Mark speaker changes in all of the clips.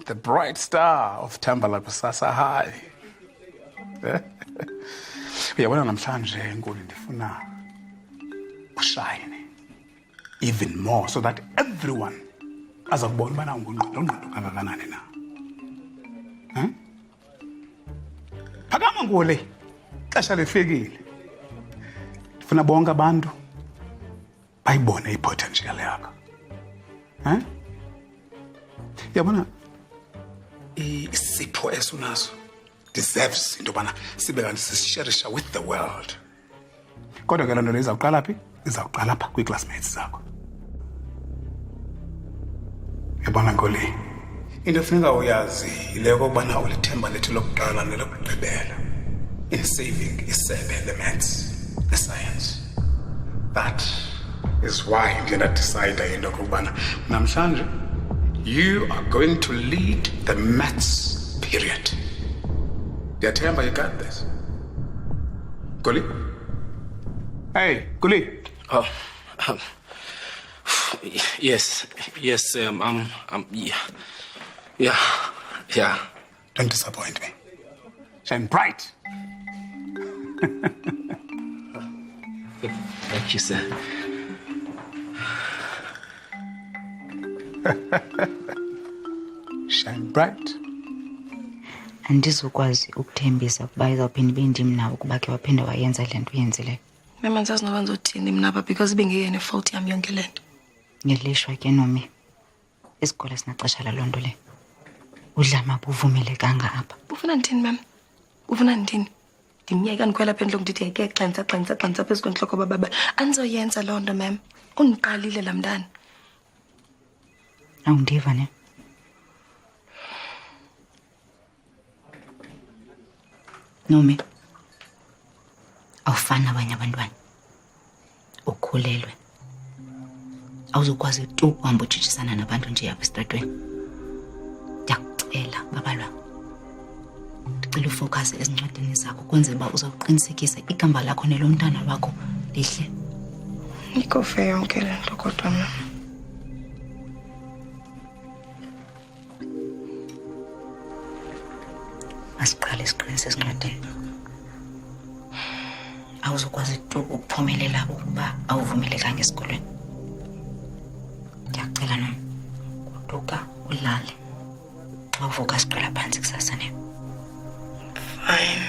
Speaker 1: the bright star of Tambala Pasasa High. Uyabona namhlanje enkulu ndifuna ushine even more so that everyone azakubona ubana ungungqondo kangakanani na. Phakama ngole xesha lifikile. Ndifuna bonke abantu bayibone ipotential yakho. Yabona isipho esunaso deserves into bana sibe kanti sisharisha with the world. Kodwa ke lento le izawuqala phi? Izawuqala apha kwi-classmates zakho. Yabona ngoli into efuneka uyazi yile okubana ulithemba lethu lokuqala nelokugqibela in saving isebe le-maths ne-science. That is why ndina decide into okubana namhlanje you are going to lead the maths period. Ndiyathemba you got this. Goli? Hey, Goli.
Speaker 2: Oh, yes, yeah.
Speaker 1: Don't disappoint me. Shine bright.
Speaker 2: Thank you, sir.
Speaker 1: Shine bright.
Speaker 3: Andizokwazi ukuthembisa ukuba izawuphinda ibe ndim nawe ukuba ke waphinde wayenza le nto uyenzileyo.
Speaker 4: Mama ngizazi noba ndizothini mna apha because ibengeyena ifault yam yonke le nto.
Speaker 3: Ngilishwa ke Nomi. Isikole sinaxesha laloo nto le. Udlama buvumelekanga apha.
Speaker 4: Ufuna ndithini mama? Ufuna ndithini? Ndimyeka ndikhwela apha endloko ndithi yeke xanisa phezu kwentloko baba. Andizoyenza loo nto mama. Undiqalile laa mntana.
Speaker 3: Awundiva ne? Nomi. Awufani nabanye abantwana. Ukhulelwe. Awuzokwazi tu uhamba ujijisana nabantu nje apha esitratweni. Ndiyakucela babalwa. Ndicela ufocus ezincwadini zakho kwenzela uba uzawuqinisekisa igama lakho nelo mntana wakho lihle.
Speaker 4: Ikofe yonke le nto kodwa mama.
Speaker 3: Asiqale isiqinise ezincwadini. Awuzokwazi tu ukuphumelela ukuba awuvumelekanga esikolweni. Ndiyacela Nomi. Goduka ulale. Xa uvuka siqala phansi kusasa ne.
Speaker 4: Fine.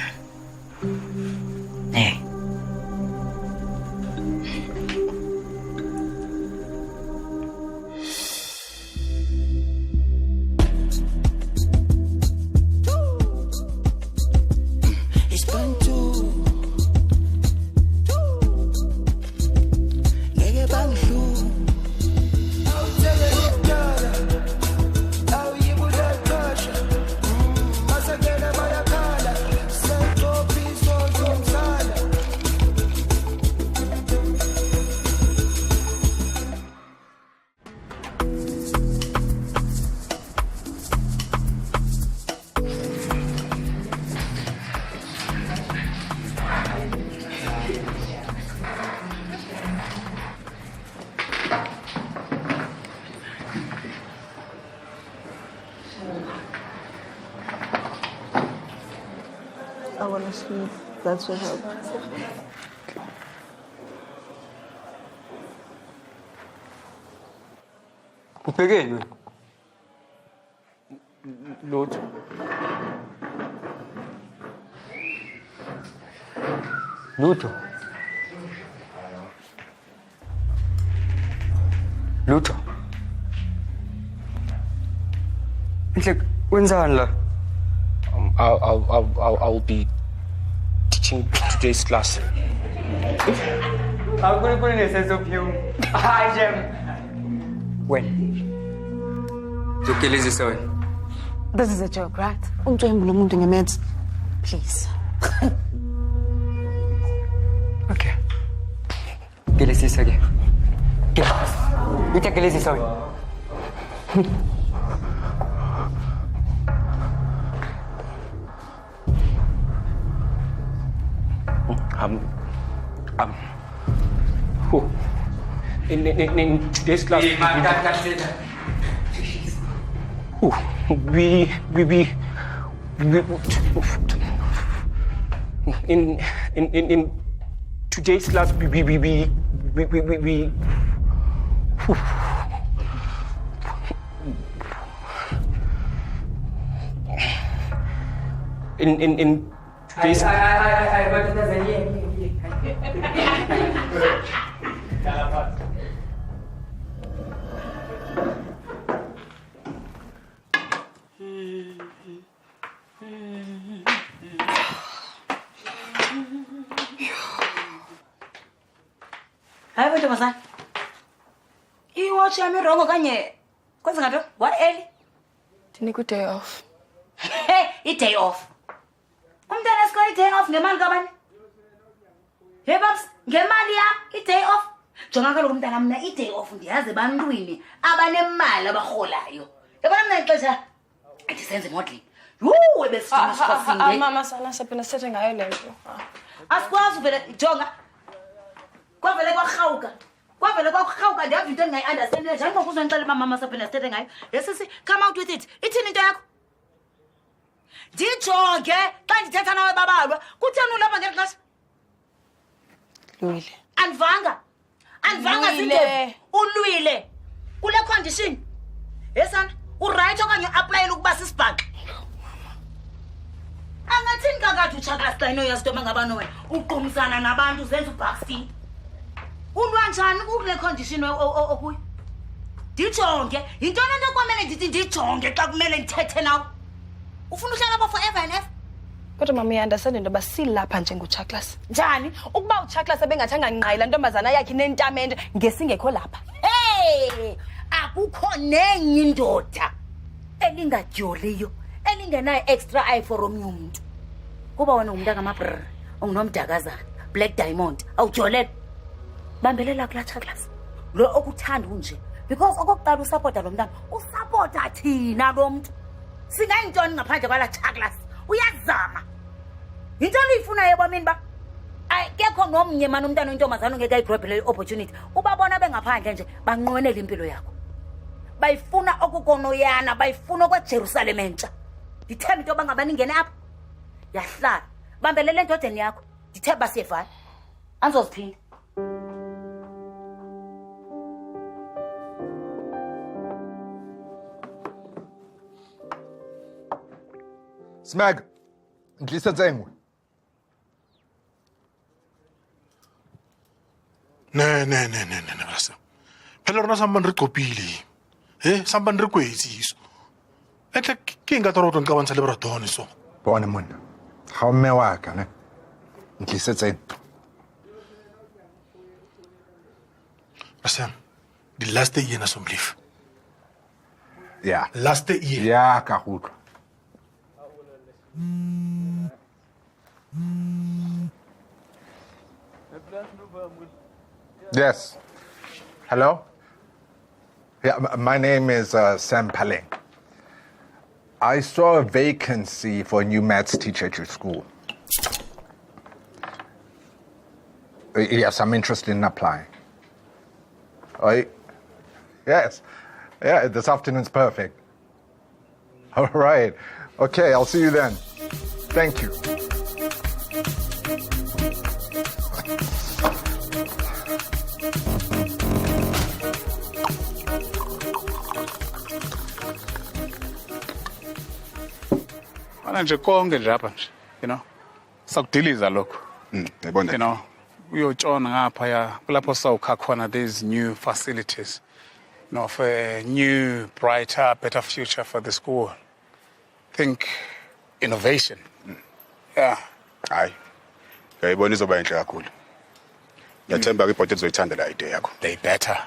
Speaker 5: I want to sleep. That's what helps.
Speaker 6: Ubhekeni lutho. Lutho. Lutho. Inhle wenzani la?
Speaker 2: I'll be teaching today's class.
Speaker 6: I'm going to put in a sense of humor. Hi, Jem. When? Tukelezi sorry.
Speaker 5: This is a joke, right? Please.
Speaker 6: Okay. Kelezi sorry. Ita kelezi sorry.
Speaker 2: In today's class. In today's class, in today's
Speaker 7: Hayi bantu masana. Iwatch yami wrong okanye kwenza ngathi what early?
Speaker 4: Ndinika day off.
Speaker 7: Hey, i-day off. Umntana esikole i-day off ngemali kabani? Hey babs, ngemali yam i-day off. Jonga kaloku umntana mna i-day off ndiyazi ebantwini abanemali abarholayo. Yabona mna ixesha ndisenze modeling. Yuu ebesifuna sikwasinde.
Speaker 4: Mama sana sapena sethe ngayo le nto.
Speaker 7: Asikwazi uvele jonga. Kwavele kwakurhawuka ndiyavi into endingayi-understandile njani ngoku uzondixela uba mama sapena sithethe ngayo. Yesisi, come out with it. Ithini into yakho? Ndijonge xa ndithetha nawe babalwa kutheni ulapha ngeli xesha?
Speaker 4: Lwile.
Speaker 7: Andivanga zindevu. Ulwile kule condition. Yesana, urayithi okanye uaplayele ukuba sisibhaqa? Angathini kakade utshaklasi xa inoyazi into bangabani wena uqumsana nabantu zenza ubhaksini. Ulwa njani kule condition okuyo? Ndijonge yintoni into kwamele ndithi ndijonge xa kumele ndithethe nawe? Ufuna uhlala apha forever and ever?
Speaker 4: Kodwa mama uya-understand into yoba silapha njengoCharles.
Speaker 7: Njani?
Speaker 4: Ukuba uCharles ebengathanga ngqayi laa ntombazana yakhe inentamente ngesingekho lapha.
Speaker 7: Hey, akukho nenye indoda elingadyoliyo elingenayo extra eye for omnye umntu. Kuba wena ungumntu angamabrr, ungunomdakazana, Black Diamond, awudyolele. Bambelela kulaa Charles. Lo okuthanda unje. Because okokuqala usapota lo mntana, usapota thina lo mntu. Singayintoni ngaphandle kwala Charles? Uyazama. Yintoni uyifunayo ebomini ba? Ayikekho nomnye mani umntana oyintombazana ongekayigrobhele i-opportunity. Ubabona bengaphandle nje banqwenela impilo yakho. Bayifuna okukonoyana, bayifuna okweJerusalem entsha. Ndithemba into bangabani ingene apha. Yahlala. Bambelele endodeni yakho. Ndithemba basiyevana. Anzoziphinda.
Speaker 8: Smag, ndlisa tsengwe.
Speaker 1: Ne, basa. Phela rona sambani re qopile. Sambani re kwetsi iso. Etle ke nga toro tonka bantsha le bratone so.
Speaker 8: Bona monna. Ga o mme wa ka ne. Ndlisa tsengwe.
Speaker 1: Basa. The last day ena som lief.
Speaker 8: Yeah.
Speaker 1: Last day year.
Speaker 8: Yeah, ka gotlwa. Yes. Hello? Yeah, my name is Sam Paling. I saw a vacancy for a new maths teacher at your school. Yes, I'm interested in applying. Yes. Yeah, this afternoon's perfect. All right. Okay, I'll see you then. Thank you.
Speaker 1: Mana nje konke nje apha nje, you know. Sakudiliza lokho.
Speaker 8: Yabona.
Speaker 1: You know, uyotshona ngapha ya kulapho sawukha khona these new facilities. You know, for a new, brighter, better future for the school. Think innovation. Yeah.
Speaker 9: Hayi. Ngiyayibona izoba inhle kakhulu. Ngiyathemba ke ibhodwe izoyithanda la idea yakho.
Speaker 1: They better.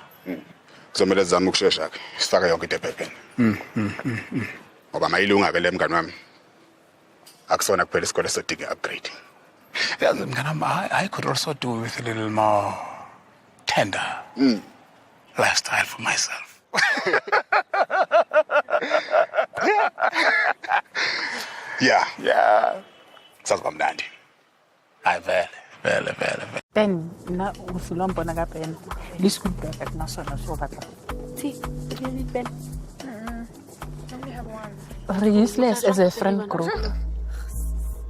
Speaker 9: Kuzomela zama ukushesha ke. Sifaka yonke into ephepheni. Ngoba mayilunga ke le mngani wami. Akusona kuphela isikole sodinga upgrade.
Speaker 1: Yeah, I could also do with a little more tender lifestyle for myself. Yeah.
Speaker 9: Sazoba mnandi.
Speaker 1: Hayi vele.
Speaker 10: Ben na usilombona ka Ben. Lisikubheka nasona so batla.
Speaker 4: See, really Ben.
Speaker 10: useless as a friend group.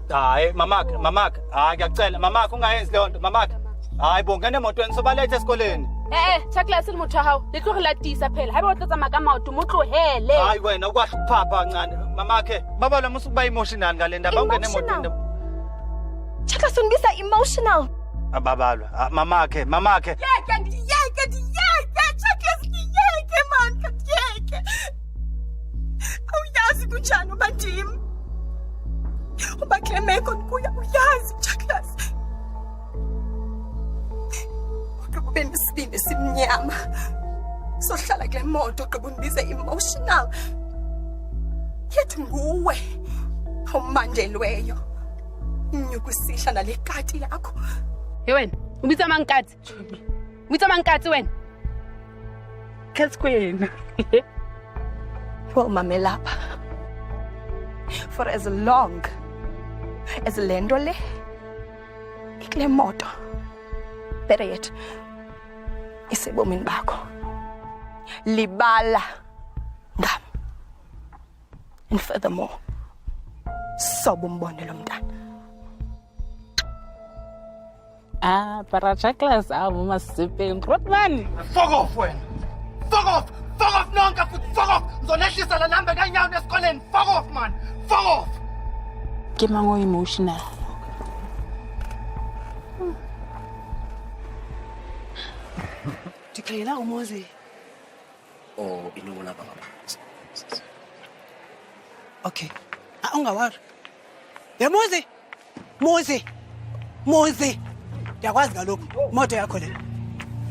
Speaker 6: Hayi mamak, hayi ngiyacela mamak ungayenzi leyo nto mamak. Hayi bo ngene emotweni sobalethe esikoleni.
Speaker 10: Chaklas le motho hao le tlo la tisa phela ha ba tlatsa maka maoto mo tlo hele.
Speaker 6: Hayi wena ukwahlupha kancane mamakhe baba lo musukuba emotional ngale ndaba ungene emotweni.
Speaker 4: Chaklas unibisa emotional.
Speaker 6: Ababalwa mamakhe.
Speaker 4: Yeke Chaklas yeke man yeke. Awuyazi kunjani ubandim. Uba Clemeko kuya uyazi Chaklas. Kube nesibindi simnyama. Sohlala kule moto kube undize emotional. Yethi nguwe awumandelweyo. Inyuku sihla nalekati yakho.
Speaker 10: Hey wena, ubitsa mankatsi. Ubitsa mankatsi wena. Cat's queen.
Speaker 4: Well, mamelapha. For as long as lendole ikule moto. Better yet, isebomini bakho. Libala ngam. And furthermore, sobumbone lo mntana.
Speaker 10: Para Chaklas abo masipeng Rotman.
Speaker 6: Fuck off wena. Fuck off nonke futhi fuck off. Ngizonehlisa la namba kanyawo esikoleni. Fuck off man. Fuck off.
Speaker 10: Ke mango emotional.
Speaker 11: Dikela umoze.
Speaker 2: Oh, inona baba.
Speaker 11: Okay. Ungawari. Yamoze. Moze. Yakwazi ngalokho. Moto yakho le.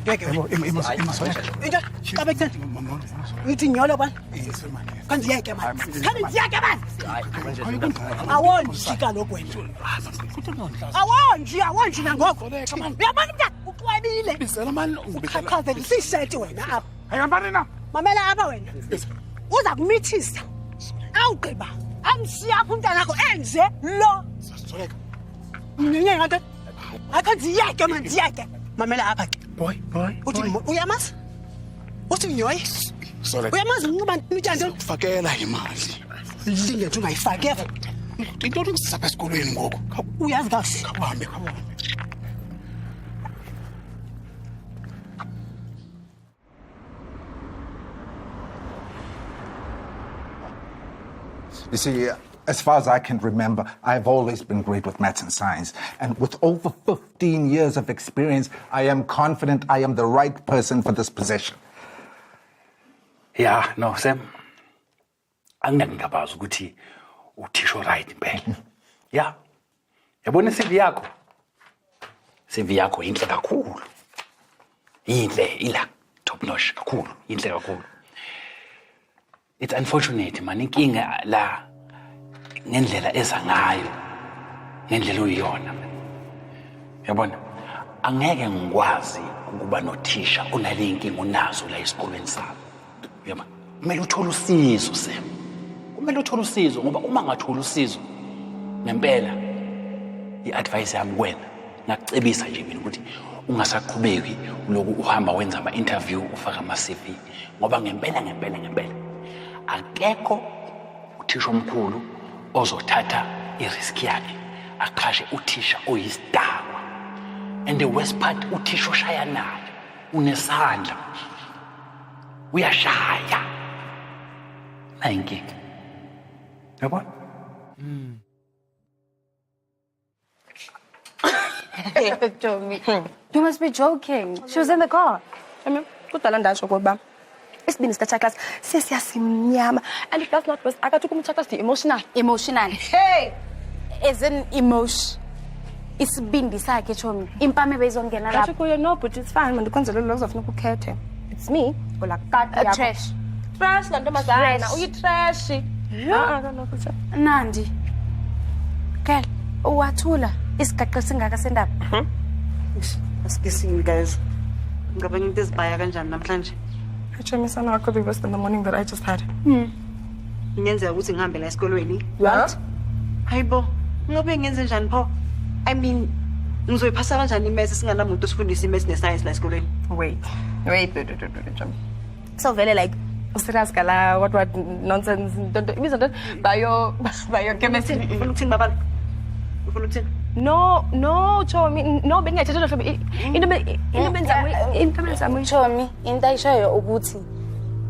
Speaker 11: Ngeke. Into qabekeni. Uthi nyolo bani? Kanzi yeke manje. Kanzi yeke manje. Awonjika lokho wena. Awonji nangoko. Uyabona mntana uqwabile.
Speaker 1: Bisela mani ungibisela.
Speaker 11: Khazeli sishethi wena apha.
Speaker 1: Ayambani na?
Speaker 11: Mamela apha wena. Uza kumithisa. Awugqiba. Amshiya umntana wakho enje lo.
Speaker 1: Sasizoleka.
Speaker 11: Nyenye ngathi akanzi yeke manje yeke. Mamela apha ke.
Speaker 1: Boy.
Speaker 11: Uthi uyamazi? Uthi nyoyi?
Speaker 1: Soleka.
Speaker 11: Uyamazi unqiba utshando?
Speaker 1: Fakela imali.
Speaker 11: Lingethu ungayifakela.
Speaker 1: Into ngizisa esikolweni ngoku.
Speaker 11: Uyazi kahle.
Speaker 1: Kahambe.
Speaker 8: You see, as far as I can remember, I've always been great with maths and science. And with over 15 years of experience, I am confident I am the right person for this position.
Speaker 12: Yeah, no, Sam. Angingabazi ukuthi uthisho right impela. Yeah. Yabona CV yakho. CV yakho inhle kakhulu. Inhle ila top notch kakhulu, inhle kakhulu. It's unfortunate man inkinga la ngendlela eza ngayo. Ngendlela uyiyona. Yabona angeke ngikwazi ukuba nothisha onale inkinga unazo la esikolweni sami. Yabona kumele uthole usizo Sam. Kumele uthole usizo ngoba uma ngathola usizo ngempela iadvice yami kuwena ngakucebisa nje mina ukuthi ungasaqhubeki lokhu uhamba wenza ama interview ufaka ama CV ngoba ngempela akekho uthisha omkhulu ozothatha irisk yakhe akhashe uthisha oyisidakwa. And the worst part uthisha oshaya naye unesandla uyashaya ayinkinga. Yabona?
Speaker 4: Tommy, you must be joking. She was in the car. Kudala ndasho kuba isibindi sika Chaklas sesiyasimnyama and it does not was akathuka umChaklas the emotional.
Speaker 7: Hey, as in emotion. Isibindi sakhe Tommy. Impame bezongena lapha.
Speaker 4: Kuyo no but it's fine man ndikwenzela lots of nokukhethe. It's me olakati yakho. Trash la ntombazana uyitrash.
Speaker 7: Nandi. Girl, uwathula isigaqa singaka sendaba.
Speaker 11: Asibisini guys. Ngabe into ezibhaya kanjani namhlanje?
Speaker 4: Chamisana could be worse than the morning that I just had.
Speaker 11: Ngenzeka ukuthi ngihambe la esikolweni.
Speaker 4: What?
Speaker 11: Hayibo, ngabe ngenze njani pho? I mean, ngizoyiphasa kanjani imesi singanamuntu osifundisa imesi nescience la esikolweni?
Speaker 4: Wait. So very like Serious kala what nonsense. Biochemistry. No, Chomi, no bengathethelwa hlobo
Speaker 7: Chomi, into ayishoyo ukuthi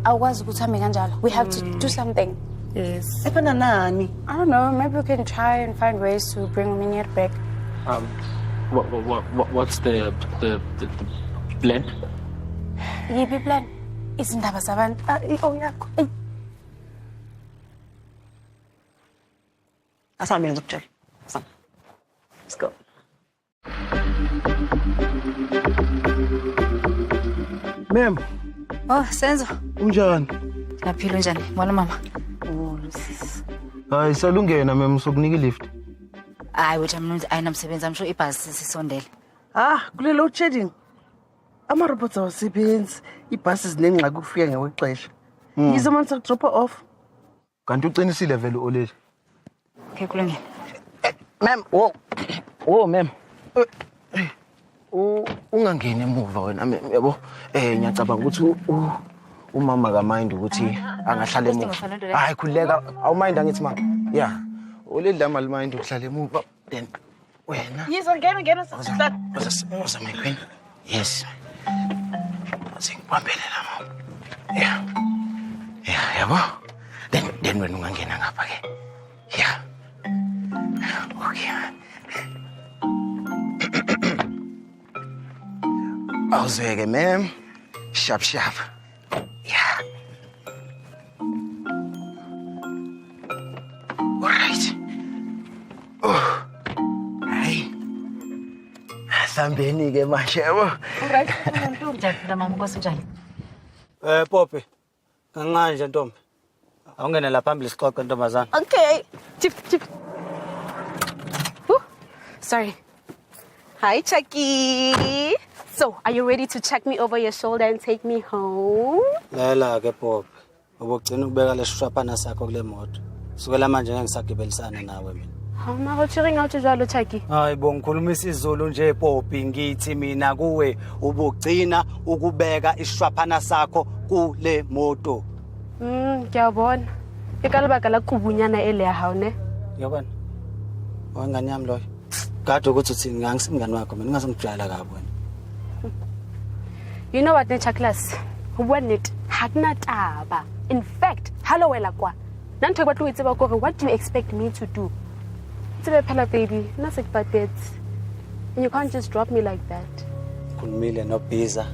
Speaker 7: awukwazi ukuthi uhambe kanjalo. We have to do something.
Speaker 4: Yes.
Speaker 11: Efana nani?
Speaker 7: I don't know, maybe we can try and find ways to bring Uminier back.
Speaker 2: What's the plan?
Speaker 7: Yippie plan. Izindaba zabantu. Oh yakho.
Speaker 11: Asambe ngizokutshela. Let's go.
Speaker 13: Ma'am.
Speaker 3: Oh, Senzo.
Speaker 13: Unjani?
Speaker 3: Ngaphila njani? Ngibona mama.
Speaker 13: Hayi salungena ma'am sokunika ilift.
Speaker 3: Hayi wethu mina ayinamsebenzi I'm sure ibhasi sisondele.
Speaker 11: Kule load shedding. Ama-robots awasebenzi. Ibhasi zinengxaki ukufika ngexesha. Ngizomani sakudropha off.
Speaker 13: Kanti uqinisile vele oleli.
Speaker 3: Okay kulungile.
Speaker 13: Ma'am, ma'am. Ungangeni emuva wena yabo. Ngiyacabanga ukuthi umama kamind ukuthi angahlala emuva. Hayi khuleka, awumind angithi mama. Yeah. Oleli lama mind ukuhlala emuva. Then wena.
Speaker 11: Yizo ngena sisihlala.
Speaker 13: Oza my queen. Yes. Singibambele la mama. Yeah. Yeah, yabo. Then wena ungangena ngapha ke. Yeah. Okay. Awuzweke ma'am. Sharp. Yeah. All right. Oh. Hey. Sambeni ke manje yabo.
Speaker 3: All right. Njani mama kwasijani?
Speaker 6: Poppy. Kancane ntombi. Awungene la phambili sixoxe ntombazana.
Speaker 10: Okay. Chip. Sorry. Hi, Chucky. So, are you ready to check me over your shoulder and take me home?
Speaker 6: Lela ke Poppy. Ubugcina ukubeka lesishwaphana sakho kule moto. Sukela manje ngeke ngisagibelisana nawe mina.
Speaker 10: Hawuma utshiring out njalo Chucky.
Speaker 6: Hayi bo ngikhuluma isiZulu nje Poppy ngithi mina kuwe ubugcina ukubeka isishwaphana sakho kule moto.
Speaker 10: Ngiyabona. Ikalibaka la kubunyana ele ya hao ne.
Speaker 6: Yabona. Wangani yami loyo. Kade ukuthi uthini ngangisimngani wakho mina ngazongijayela kabi wena.
Speaker 10: You know what, nature class? When it had not aba. In fact, hello wela kwa. Nanto kwa tuwitse ba kore, what do you expect me to do? It's a baby, nothing but that. And you can't just drop me like that.
Speaker 6: Khulumile noBhiza.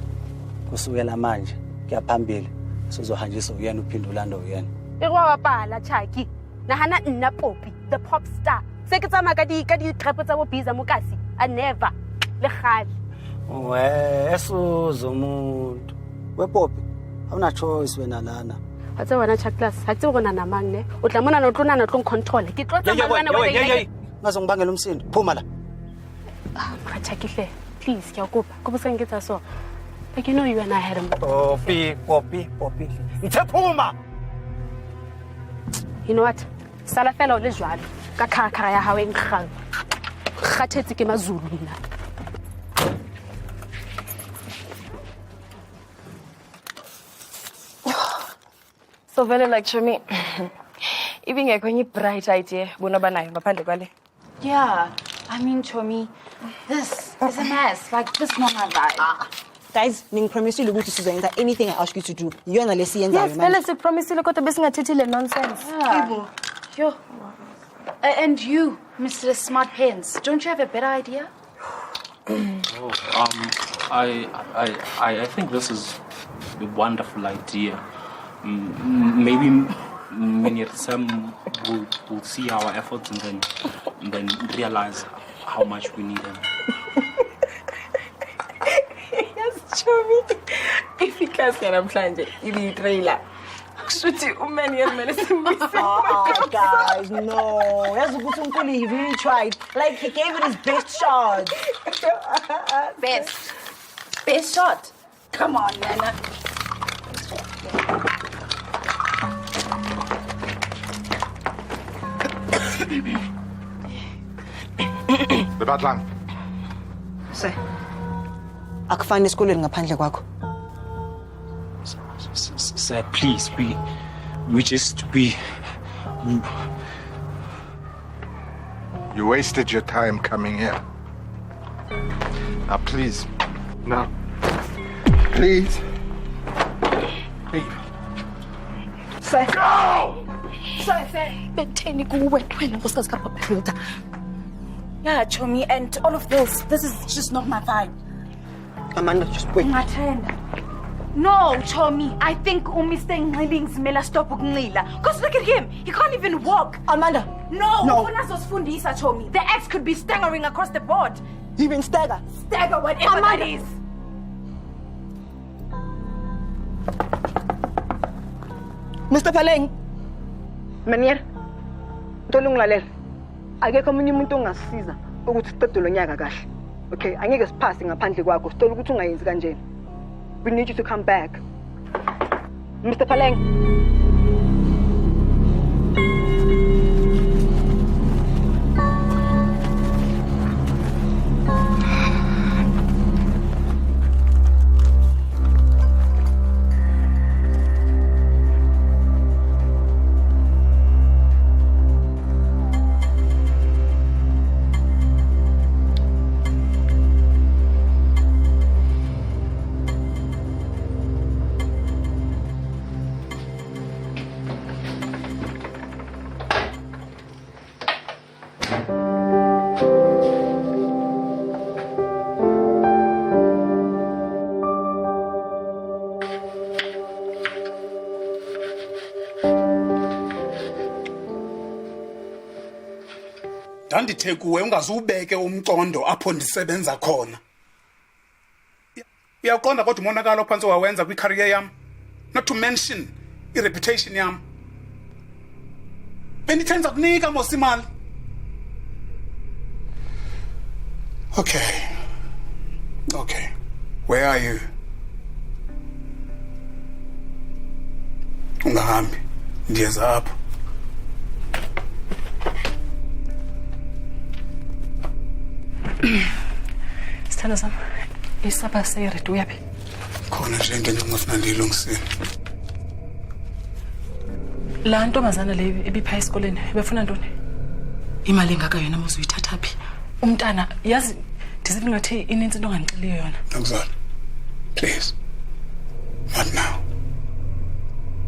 Speaker 6: Kusukela manje kuyaphambili. Sizohanjisa uyena uphindulando uyena.
Speaker 10: Ikwabapala Chucky. Nahana nna Poppy, the pop star. Seke tsama ka di trepo tsa boBhiza mokasi. I never. Le khali.
Speaker 6: Eso zomuntu. We Poppy, awuna choice wena lana.
Speaker 10: Hatse wena Chucklas, hatse gona namang ne. O tla mona no tlona no tlong control. Ke tlotsa mangwana wa
Speaker 6: hey. Ngazongibangela umsindo. Phuma la.
Speaker 10: Chucky hle. Please, kuyakupa. Kubusa ngitsa so. Like you know you and I had him.
Speaker 6: Poppy. Ngithe
Speaker 10: You know what? Sala fela o le jwalo. Ka khara ya hawe nkgang. Kgathetse ke mazulu mina.
Speaker 4: So very like Chomi. Even ngekho enye bright idea bona banayo ngaphandle kwale.
Speaker 3: Yeah, I mean Chomi, this is a mess. Like this is not my vibe.
Speaker 11: Guys, ningipromisile ukuthi sizoyenza anything I ask you to do. Yona lesiyenzayo
Speaker 4: Yes, vele sipromisile kodwa besingathethile nonsense.
Speaker 3: Yo. And you, Mr. Smart Pants, don't you have a better idea?
Speaker 2: I think this is a wonderful idea. Maybe Sam will see our efforts and then realize how much we need him.
Speaker 4: Yes, Chomi. If you can't get namhlanje, ili trailer. Kushuthi umani yemele simbisa.
Speaker 11: Oh, guys, no. Yazi ukuthi uNkulu he really tried. Like he gave it his best shot.
Speaker 4: Best shot. Come on, Nana.
Speaker 8: Bebatlang.
Speaker 11: Akufani esikoleni ngaphandle kwakho.
Speaker 2: Sir, please, we
Speaker 8: You wasted your time coming here. Now, please. Now. Please.
Speaker 4: Sir.
Speaker 8: Go!
Speaker 4: Sir. Betheni kuwe wena nkosikazi kaPapa Hilda.
Speaker 7: Yeah, Chomi, and all of this is just not my vibe.
Speaker 11: Amanda, just wait.
Speaker 7: No, Chomi, I think Mr. Ngiling Smela stop ukunxila. Because look at him, he can't even walk.
Speaker 11: Amanda.
Speaker 7: No.
Speaker 11: Fundisa,
Speaker 7: Chomi. The ex could be staggering across the board.
Speaker 11: Even stagger.
Speaker 7: Stagger, whatever
Speaker 11: Amanda.
Speaker 7: that is.
Speaker 11: Mr. Paleng. Meneer, ntolungilalela. Akekho omunye umuntu ongasiza ukuthi siqede lo nyaka kahle. Okay, angeke siphase ngaphandle kwakho. Sithola ukuthi ungayenzi kanjena. We need you to come back. Mr. Paleng.
Speaker 1: Ndandithe kuwe ungazubeke umcondo apho ndisebenza khona. Uyaqonda kodwa umonakalo phansi wawenza kwi-career yam, not to mention i-reputation yam. Bendithenza kunika mosimali. Okay. Where are you? Ungahambi. Ndiyeza apho.
Speaker 10: Sithando sami, isapha seyiredi uyaphi?
Speaker 1: Khona nje into engingafuna ndiyilungisile.
Speaker 10: La ntombazana le ebipha esikoleni befuna ntoni? Imali engaka yona mose uyithatha phi? Umntana yazi ndizithi ngathi ininzi into ongandixeliyo yona.
Speaker 1: Ntombazana, please. Not now.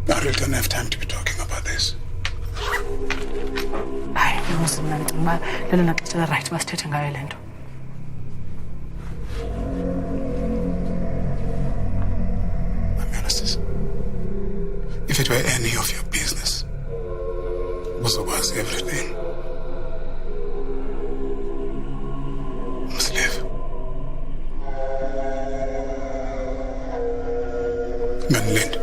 Speaker 1: I really don't have time to be talking about this.
Speaker 10: Hayi, mose mina ndicinga uba lelona xesha right masithethe ngayo le nto.
Speaker 1: If it were any of your business, was everything. Must live. Man, Lind.